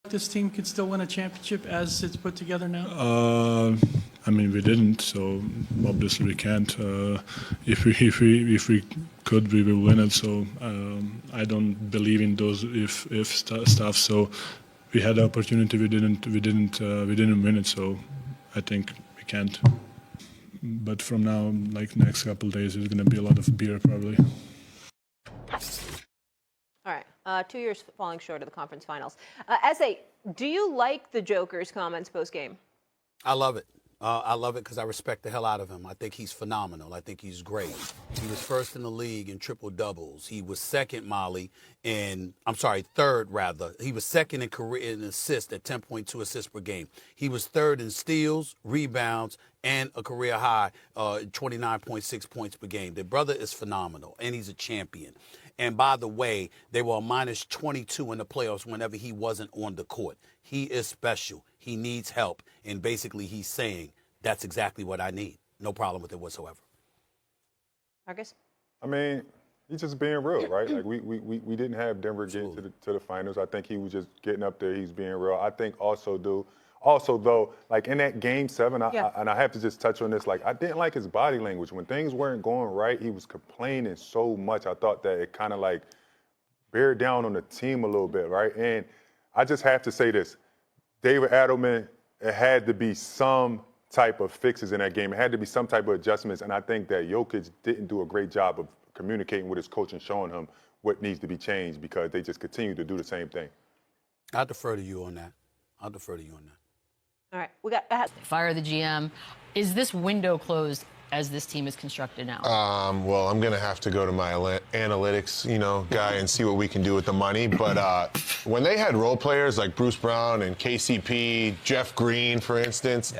this team could still win a championship as it's put together now? I mean, we didn't, so obviously we can't. If we could, we will win it. So I don't believe in those if stuff. So we had the opportunity, we didn't win it. So I think we can't. But from now, like next couple of days, there's going to be a lot of beer probably. All right. 2 years falling short of the conference finals. Do you like the Joker's comments post-game? I love it. I love it because I respect the hell out of him. I think he's phenomenal. I think he's great. He was first in the league in triple doubles. He was second, third rather. He was second in career in assists at 10.2 assists per game. He was third in steals, rebounds, and a career high 29.6 points per game. The brother is phenomenal, and he's a champion. And by the way, they were a minus 22 in the playoffs whenever he wasn't on the court. He is special. He needs help. And basically he's saying, that's exactly what I need. No problem with it whatsoever. Marcus? I mean, he's just being real, right? Like we didn't have Denver get to the finals. I think he was just getting up there. He's being real. I think also though, like in that game 7, and I have to just touch on this, like I didn't like his body language. When things weren't going right, he was complaining so much. I thought that it kind of like bear down on the team a little bit, right? And I just have to say this. David Adelman, it had to be some type of fixes in that game. It had to be some type of adjustments. And I think that Jokic didn't do a great job of communicating with his coach and showing him what needs to be changed because they just continue to do the same thing. I'll defer to you on that. All right. We got fire the GM. Is this window closed as this team is constructed now? Well, I'm going to have to go to my analytics, guy and see what we can do with the money. But when they had role players like Bruce Brown and KCP, Jeff Green, for instance,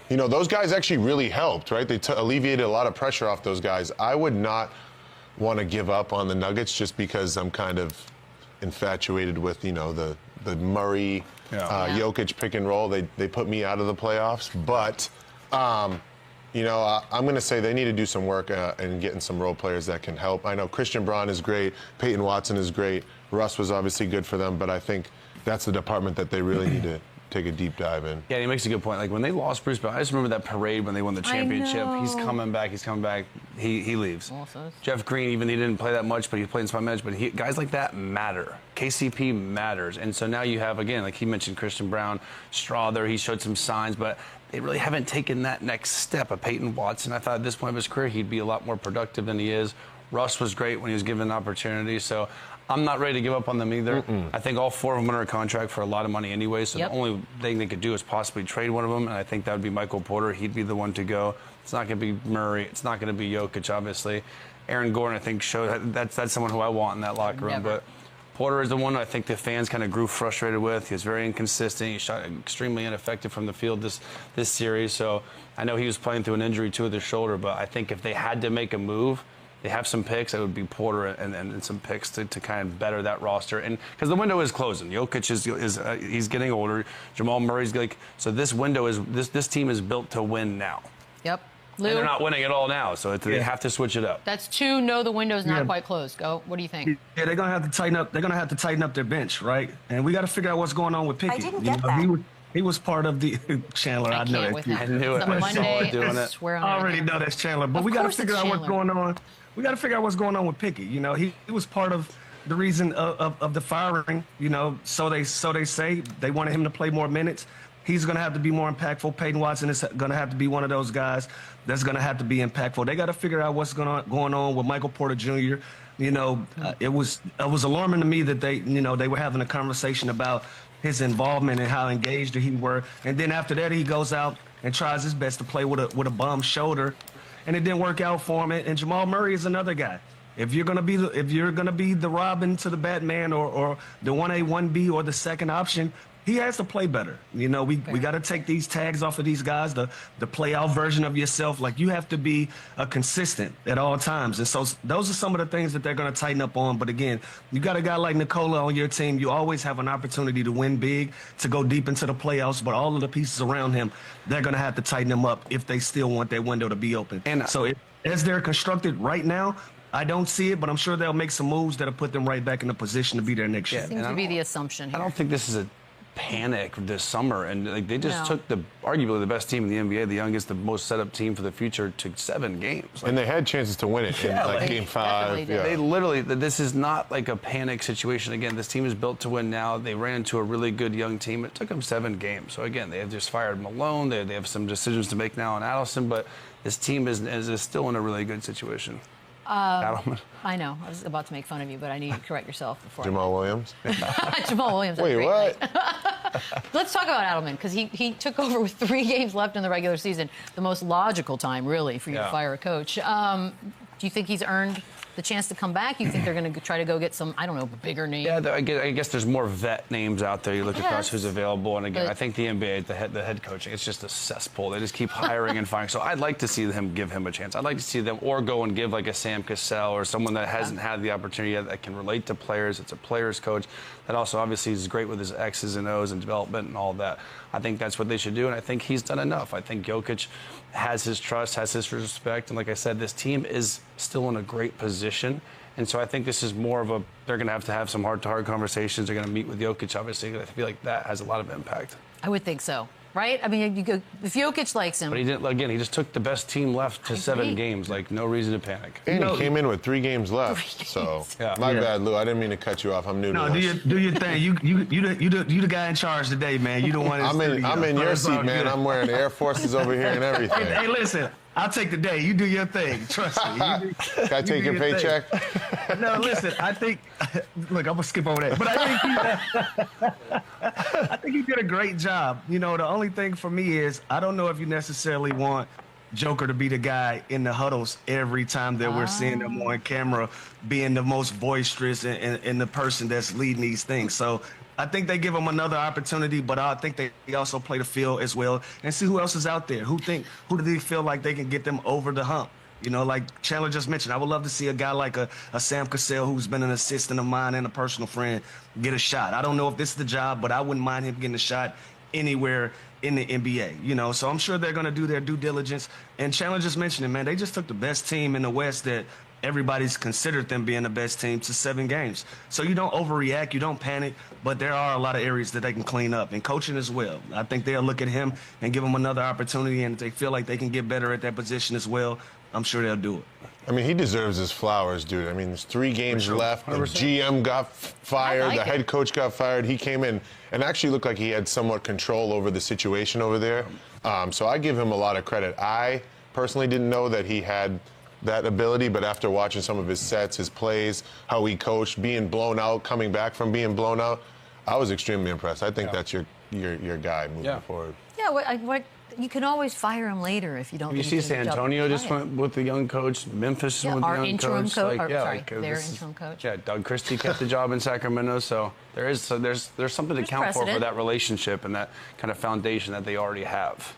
those guys actually really helped, right? They alleviated a lot of pressure off those guys. I would not want to give up on the Nuggets just because I'm kind of infatuated with, the Murray, Jokic pick and roll. They put me out of the playoffs. But I'm going to say they need to do some work in getting some role players that can help. I know Christian Braun is great. Peyton Watson is great. Russ was obviously good for them, but I think that's the department that they really need to take a deep dive in. Yeah, he makes a good point. Like when they lost Bruce Brown, I just remember that parade when they won the championship. He's coming back. He leaves. Also. Jeff Green, even he didn't play that much, but he played in some minutes. But guys like that matter. KCP matters. And so now you have, again, like he mentioned, Christian Braun, Strother. He showed some signs, but they really haven't taken that next step. Of Peyton Watson, I thought at this point of his career, he'd be a lot more productive than he is. Russ was great when he was given an opportunity. So I'm not ready to give up on them either. I think all 4 of them are under contract for a lot of money anyway, so the only thing they could do is possibly trade one of them, and I think that would be Michael Porter. He'd be the one to go. It's not going to be Murray. It's not going to be Jokic, obviously. Aaron Gordon, I think, showed that's someone who I want in that locker room. But Porter is the one I think the fans kind of grew frustrated with. He was very inconsistent. He shot extremely ineffective from the field this series. So I know he was playing through an injury, too, with his shoulder, but I think if they had to make a move, they have some picks. It would be Porter and some picks to kind of better that roster. And because the window is closing. Jokic is he's getting older. Jamal Murray's so this window is this team is built to win now. Yep. Lou? And they're not winning at all now, so they have to switch it up. That's 2. No, the window's not quite closed. Go. What do you think? Yeah, they're gonna have to tighten up. They're gonna have to tighten up their bench, right? And we got to figure out what's going on with Pickett. I didn't get that. He was part of the Chandler. I know that. I knew it. I saw it doing it. I already know that's Chandler, but we got to figure out what's going on. We got to figure out what's going on with Pickett. He was part of the reason of the firing. So they say they wanted him to play more minutes. He's going to have to be more impactful. Peyton Watson is going to have to be one of those guys that's going to have to be impactful. They got to figure out what's going on with Michael Porter Jr. It was alarming to me that they were having a conversation about his involvement and how engaged he were. And then after that, he goes out and tries his best to play with a bum shoulder, and it didn't work out for him. And Jamal Murray is another guy. If you're gonna be the Robin to the Batman, or the 1A, 1B, or the second option, he has to play better. We got to take these tags off of these guys, the play out version of yourself. Like, you have to be consistent at all times. And so those are some of the things that they're going to tighten up on. But again, you got a guy like Nikola on your team. You always have an opportunity to win big, to go deep into the playoffs. But all of the pieces around him, they're going to have to tighten them up if they still want their window to be open. And so as they're constructed right now, I don't see it, but I'm sure they'll make some moves that'll put them right back in the position to be there next year. Seems to be the assumption here. I don't think this is a panic this summer, and like they just No. took arguably the best team in the NBA, the youngest, the most set up team for the future, to 7 games. And they had chances to win it in game 5. did. They literally, this is not like a panic situation. Again, this team is built to win now. They ran into a really good young team. It took them 7 games. So again, they have just fired Malone. They have some decisions to make now on Adelson, but this team is still in a really good situation. Adelman. I know. I was about to make fun of you, but I need you to correct yourself before. Jamal Williams. Jamal Williams. Wait, what? Let's talk about Adelman, because he took over with 3 games left in the regular season. The most logical time, really, for you to fire a coach. Do you think he's earned the chance to come back? You think they're going to try to go get some, I don't know, bigger name? Yeah, I guess there's more vet names out there. You look across Yes. who's available, and again, But- I think the NBA, the head coaching, it's just a cesspool. They just keep hiring and firing. So I'd like to see them give him a chance. I'd like to see them or go and give like a Sam Cassell or someone that hasn't had the opportunity yet, that can relate to players. It's a players coach that also obviously is great with his X's and O's and development and all that. I think that's what they should do, and I think he's done enough. I think Jokic has his trust, has his respect, and like I said, this team is still in a great position. And so I think this is more of they're going to have some heart-to-heart conversations. They're going to meet with Jokic, obviously. I feel like that has a lot of impact. I would think so, right? I mean, if Jokic likes him. But he didn't, again, he just took the best team left to 7 games. Like, no reason to panic. And he came in with 3 games left. So, my bad, Lou. I didn't mean to cut you off. I'm new to this. Do your thing. You the guy in charge today, man. You the one. I'm in your seat, man. I'm wearing the Air Forces over here and everything. Hey, listen. I'll take the day. You do your thing. Trust me. Can I take your paycheck? No, listen. I think. Look, I'm gonna skip over that. But I think you did a great job. You know, the only thing for me is I don't know if you necessarily want Joker to be the guy in the huddles every time that we're seeing him on camera, being the most boisterous and the person that's leading these things. So I think they give him another opportunity, but I think they also play the field as well and see who else is out there. Who do they feel like they can get them over the hump? You know, like Chandler just mentioned, I would love to see a guy like a Sam Cassell, who's been an assistant of mine and a personal friend, get a shot. I don't know if this is the job, but I wouldn't mind him getting a shot anywhere in the NBA, you know. So I'm sure they're going to do their due diligence. And Chandler just mentioned it, man. They just took the best team in the West that everybody's considered them being the best team to 7 games. So you don't overreact, you don't panic, but there are a lot of areas that they can clean up, and coaching as well. I think they'll look at him and give him another opportunity, and if they feel like they can get better at that position as well, I'm sure they'll do it. I mean, he deserves his flowers, dude. I mean, there's 3 games left. The GM got fired. The head coach got fired. He came in and actually looked like he had somewhat control over the situation over there. So I give him a lot of credit. I personally didn't know that he had that ability, but after watching some of his sets, his plays, how he coached, being blown out, coming back from being blown out, I was extremely impressed. I think that's your guy moving forward. Yeah, what you can always fire him later if you don't. You see San Antonio just went with the young coach. Memphis went with the young interim coach. Their interim coach. Yeah, Doug Christie kept the job in Sacramento, so there's something to count for that relationship and that kind of foundation that they already have.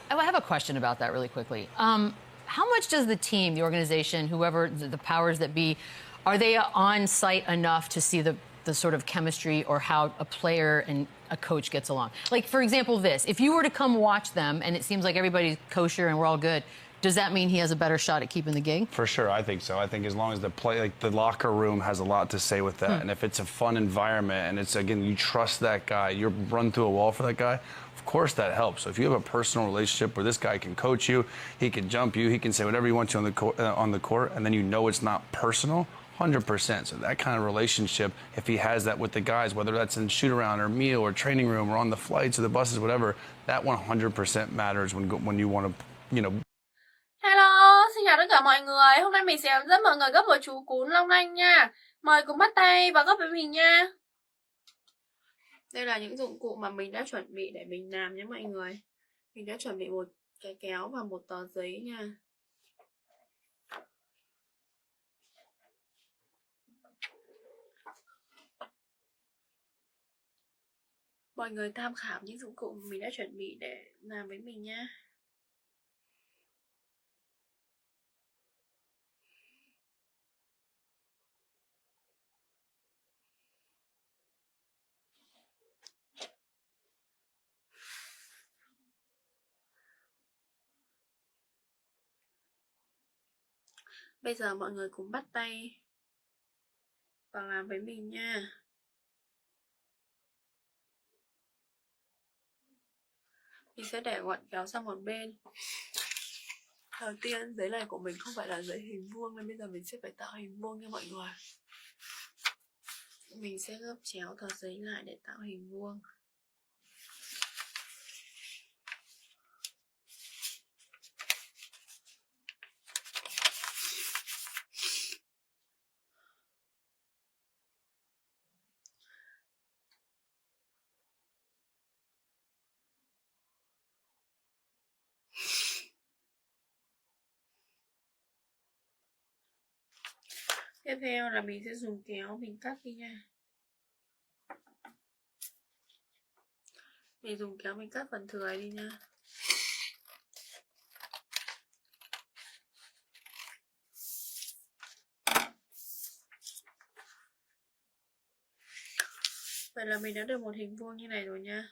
I have a question about that really quickly. How much does the team, the organization, whoever the powers that be, are they on site enough to see the sort of chemistry or how a player and a coach gets along? Like, for example, if you were to come watch them and it seems like everybody's kosher and we're all good, does that mean he has a better shot at keeping the gig? For sure, I think so. I think as long as the locker room has a lot to say with that, and if it's a fun environment and it's, again, you trust that guy, you're run through a wall for that guy, of course that helps. So if you have a personal relationship where this guy can coach you, he can jump you, he can say whatever you want to on the court, and then you know it's not personal, 100%. So that kind of relationship, if he has that with the guys, whether that's in shoot-around or meal or training room or on the flights or the buses, whatever, that 100% matters when you want to, you know. Hello, xin chào tất cả mọi người. Hôm nay mình sẽ dẫn mọi người gấp một chú cún long lanh nha. Mời cùng bắt tay và gấp với mình nha. Đây là những dụng cụ mà mình đã chuẩn bị để mình làm nhé mọi người. Mình đã chuẩn bị một cái kéo và một tờ giấy nha. Mọi người tham khảo những dụng cụ mà mình đã chuẩn bị để làm với mình nha. Bây giờ mọi người cùng bắt tay và làm với mình nha. Mình sẽ để ngoặt kéo sang một bên. Đầu tiên giấy này của mình không phải là giấy hình vuông nên bây giờ mình sẽ phải tạo hình vuông nha mọi người. Mình sẽ gấp chéo tờ giấy lại để tạo hình vuông. Tiếp theo là mình sẽ dùng kéo mình cắt đi nha. Mình dùng kéo mình cắt phần thừa đi nha. Vậy là mình đã được một hình vuông như này rồi nha.